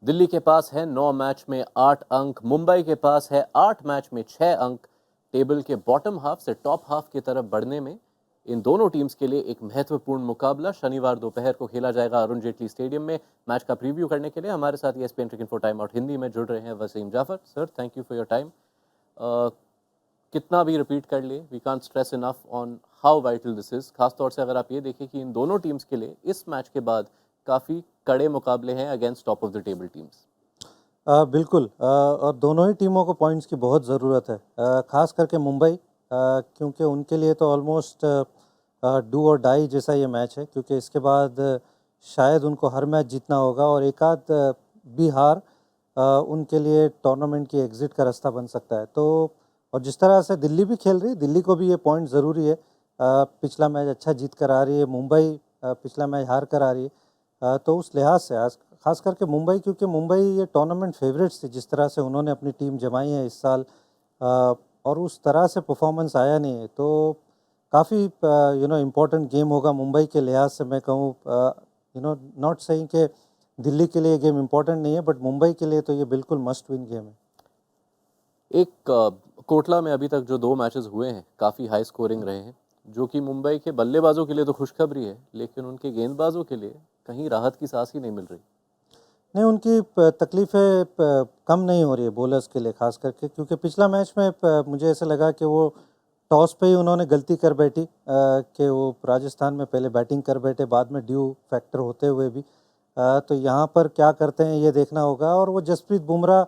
दिल्ली के पास है 9 मैच में 8 अंक, मुंबई के पास है 8 मैच में 6 अंक। टेबल के बॉटम हाफ से टॉप हाफ की तरफ बढ़ने में इन दोनों टीम्स के लिए एक महत्वपूर्ण मुकाबला शनिवार दोपहर को खेला जाएगा अरुण जेटली स्टेडियम में। मैच का प्रीव्यू करने के लिए हमारे साथ ESPN cricket info time out Hindi में जुड़ रहे हैं Wasim Jaffer. Sir, thank you for your time. कितना भी रिपीट कर ले, we can't stress enough on how vital this is. खासतौर से अगर आप ये देखें कि इन दोनों टीम्स के लिए इस मैच के बाद काफ़ी कड़े मुकाबले हैं against top of the table teams. बिल्कुल, और दोनों ही टीमों को पॉइंट्स की बहुत ज़रूरत है, ख़ास करके मुंबई, क्योंकि उनके लिए तो ऑलमोस्ट डू और डाई जैसा ये मैच है, क्योंकि इसके बाद शायद उनको हर मैच जीतना होगा और एक आध भी हार उनके लिए टूर्नामेंट की एग्ज़िट का रास्ता बन सकता है। तो और जिस तरह से दिल्ली भी खेल रही है, दिल्ली को भी ये पॉइंट ज़रूरी है। पिछला मैच अच्छा जीत कर आ रही है, मुंबई पिछला मैच हार कर आ रही है। तो उस लिहाज से आज खास करके मुंबई, क्योंकि मुंबई ये टूर्नामेंट फेवरेट्स थी, जिस तरह से उन्होंने अपनी टीम जमाई है इस साल, और उस तरह से परफॉर्मेंस आया नहीं है। तो काफ़ी इम्पोर्टेंट गेम होगा मुंबई के लिहाज से। मैं कहूँ नॉट सेइंग कि दिल्ली के लिए गेम इम्पोर्टेंट नहीं है, बट मुंबई के लिए तो ये बिल्कुल मस्ट विन गेम है। एक कोटला में अभी तक जो 2 मैचेस हुए हैं काफ़ी हाई स्कोरिंग रहे हैं, जो कि मुंबई के बल्लेबाजों के लिए तो खुशखबरी है, लेकिन उनके गेंदबाजों के लिए कहीं राहत की सांस ही नहीं मिल रही। नहीं, उनकी तकलीफ़ें कम नहीं हो रही है बॉलर्स के लिए, ख़ास करके क्योंकि पिछला मैच में मुझे ऐसा लगा कि वो टॉस पे ही उन्होंने गलती कर बैठी, कि वो राजस्थान में पहले बैटिंग कर बैठे, बाद में ड्यू फैक्टर होते हुए भी। तो यहाँ पर क्या करते हैं ये देखना होगा। और वो जसप्रीत बुमराह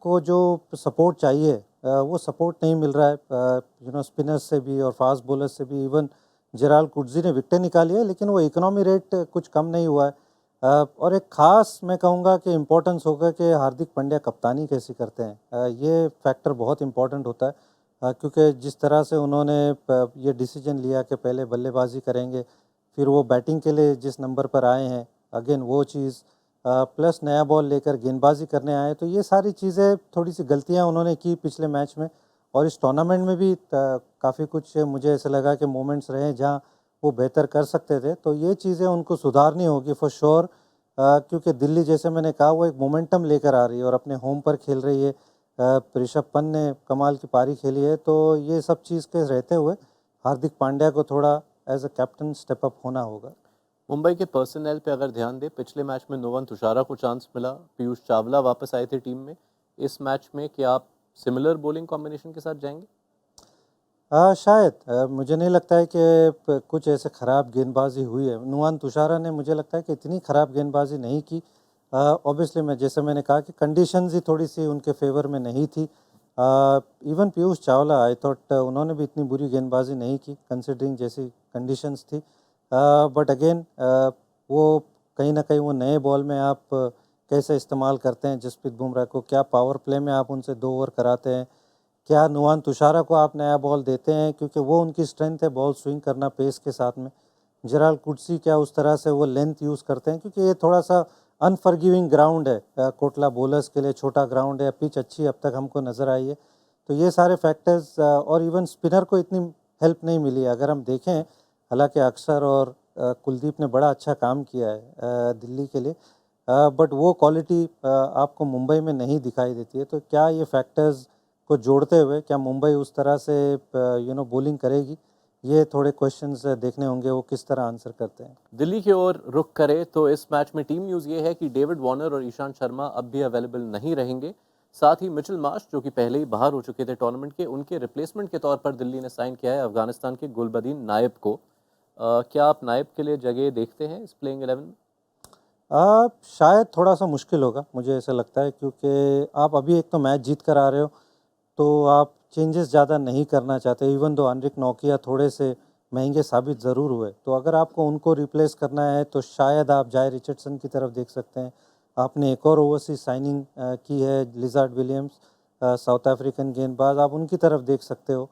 को जो सपोर्ट चाहिए, वो सपोर्ट नहीं मिल रहा है, स्पिनर्स से भी और फास्ट बॉलर्स से भी। इवन जेराल कुर्जी ने विकेटें निकाली है, लेकिन वो इकोनॉमी रेट कुछ कम नहीं हुआ है। और एक ख़ास मैं कहूँगा कि इम्पोर्टेंस होगा कि हार्दिक पांड्या कप्तानी कैसी करते हैं। ये फैक्टर बहुत इम्पोर्टेंट होता है, क्योंकि जिस तरह से उन्होंने ये डिसीजन लिया कि पहले बल्लेबाजी करेंगे, फिर वो बैटिंग के लिए जिस नंबर पर आए हैं, अगेन वो चीज़, प्लस नया बॉल लेकर गेंदबाजी करने आए। तो ये सारी चीज़ें, थोड़ी सी गलतियाँ उन्होंने की पिछले मैच में, और इस टूर्नामेंट में भी काफ़ी कुछ मुझे ऐसा लगा कि मोमेंट्स रहे जहाँ वो बेहतर कर सकते थे। तो ये चीज़ें उनको सुधारनी होगी फॉर श्योर, क्योंकि दिल्ली, जैसे मैंने कहा, वो एक मोमेंटम लेकर आ रही है और अपने होम पर खेल रही है। ऋषभ पंत ने कमाल की पारी खेली है। तो ये सब चीज़ के रहते हुए हार्दिक पांड्या को थोड़ा as a captain step up होना होगा। मुंबई के पर्सनल पे अगर ध्यान दें, पिछले मैच में नोवन तुषारा को चांस मिला, पीयूष चावला वापस आए थे टीम में। इस मैच में क्या आप सिमिलर बॉलिंग कॉम्बिनेशन के साथ जाएंगे? शायद, मुझे नहीं लगता है कि कुछ ऐसे ख़राब गेंदबाजी हुई है। नुआन तुषारा ने, मुझे लगता है कि इतनी ख़राब गेंदबाजी नहीं की। ऑब्वियसली जैसे मैंने कहा कि कंडीशंस ही थोड़ी सी उनके फेवर में नहीं थी। Even Piyush Chawla, I thought उन्होंने भी इतनी बुरी गेंदबाजी नहीं की कंसिडरिंग जैसी कंडीशंस थी। बट अगेन, वो कहीं ना कहीं वो नए बॉल में आप कैसे इस्तेमाल करते हैं जसप्रीत बुमराह को, क्या पावर प्ले में आप उनसे 2 ओवर कराते हैं, क्या नुआन तुषारा को आप नया बॉल देते हैं, क्योंकि वो उनकी स्ट्रेंथ है बॉल स्विंग करना पेस के साथ में। जराल कुर्सी क्या उस तरह से वो लेंथ यूज़ करते हैं, क्योंकि ये थोड़ा सा अनफॉरगिविंग ग्राउंड है, कोटला बॉलर्स के लिए छोटा ग्राउंड है, पिच अच्छी अब तक हमको नज़र आई है। तो ये सारे फैक्टर्स, और इवन स्पिनर को इतनी हेल्प नहीं मिली है अगर हम देखें। हालांकि अक्षर और कुलदीप ने बड़ा अच्छा काम किया है दिल्ली के लिए, बट वो क्वालिटी आपको मुंबई में नहीं दिखाई देती है। तो क्या ये फैक्टर्स को जोड़ते हुए क्या मुंबई उस तरह से बॉलिंग करेगी, ये थोड़े क्वेश्चंस देखने होंगे वो किस तरह आंसर करते हैं। दिल्ली की ओर रुख करें तो इस मैच में टीम न्यूज़ ये है कि डेविड वार्नर और ईशांत शर्मा अब भी अवेलेबल नहीं रहेंगे। साथ ही मिचेल मार्श, जो कि पहले ही बाहर हो चुके थे टूर्नामेंट के, उनके रिप्लेसमेंट के तौर पर दिल्ली ने साइन किया है अफगानिस्तान के गुलबदीन नायब को। क्या आप नायब के लिए जगह देखते हैं इस प्लेइंग 11 में? शायद थोड़ा सा मुश्किल होगा, मुझे ऐसा लगता है, क्योंकि आप अभी एक तो मैच जीत कर आ रहे हो, तो आप चेंजेस ज़्यादा नहीं करना चाहते। इवन दो एनरिक नोकिया थोड़े से महंगे साबित ज़रूर हुए, तो अगर आपको उनको रिप्लेस करना है तो शायद आप जाय रिचर्डसन की तरफ देख सकते हैं। आपने एक और ओवरसीज साइनिंग की है, लिजार्ड विलियम्स, साउथ अफ्रीकन गेंदबाज, आप उनकी तरफ देख सकते हो।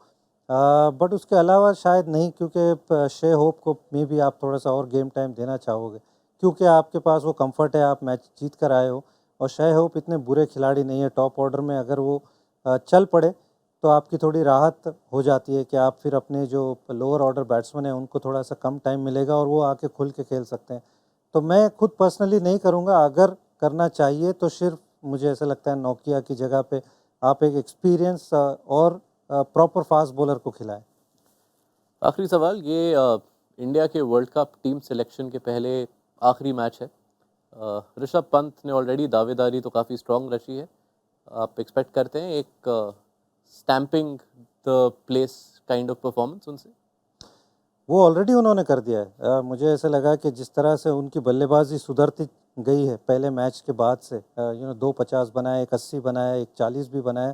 बट उसके अलावा शायद नहीं, क्योंकि शे होप को मे भी आप थोड़ा सा और गेम टाइम देना चाहोगे, क्योंकि आपके पास वो कंफर्ट है, आप मैच जीत कर आए हो। और शे होप इतने बुरे खिलाड़ी नहीं है टॉप ऑर्डर में, अगर वो चल पड़े तो आपकी थोड़ी राहत हो जाती है कि आप फिर अपने जो लोअर ऑर्डर बैट्समैन हैं उनको थोड़ा सा कम टाइम मिलेगा और वो आके खुल के खेल सकते हैं। तो मैं खुद पर्सनली नहीं करूँगा। अगर करना चाहिए तो सिर्फ मुझे ऐसा लगता है नोकिया की जगह पे आप एक एक्सपीरियंस और प्रॉपर फास्ट बॉलर को खिलाएं। आखिरी सवाल ये इंडिया के वर्ल्ड कप टीम सिलेक्शन के पहले आखिरी मैच है। ऋषभ पंत ने ऑलरेडी दावेदारी तो काफ़ी स्ट्रांग रची है। आप एक्सपेक्ट करते हैं एक stamping the place kind of performance उनसे? वो ऑलरेडी उन्होंने कर दिया है। मुझे ऐसा लगा कि जिस तरह से उनकी बल्लेबाजी सुधरती गई है पहले मैच के बाद से, 2 50 बनाए, एक 80 बनाया, एक 40 भी बनाया,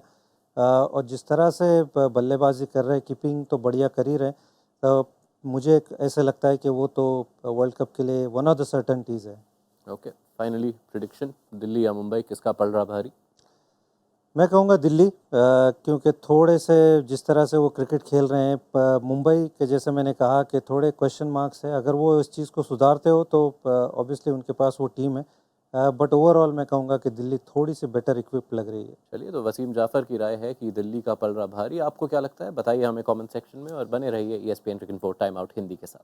और जिस तरह से बल्लेबाजी कर रहे, कीपिंग तो बढ़िया कर ही रहे। मुझे ऐसा लगता है कि वो तो वर्ल्ड कप के लिए वन ऑफ द सर्टेनिटीज़ है। ओके, फाइनली प्रिडिक्शन, दिल्ली या मुंबई, किसका पड़ रहा भारी? मैं कहूँगा दिल्ली, क्योंकि थोड़े से जिस तरह से वो क्रिकेट खेल रहे हैं, मुंबई के जैसे मैंने कहा कि थोड़े क्वेश्चन मार्क्स है। अगर वो इस चीज़ को सुधारते हो तो ऑब्वियसली उनके पास वो टीम है, बट ओवरऑल मैं कहूँगा कि दिल्ली थोड़ी सी बेटर इक्विप लग रही है। चलिए, तो वसीम जाफर की राय है कि दिल्ली का पल रहा भारी। आपको क्या लगता है बताइए हमें कमेंट सेक्शन में, और बने रहिए ESPN cricket info time out Hindi के साथ।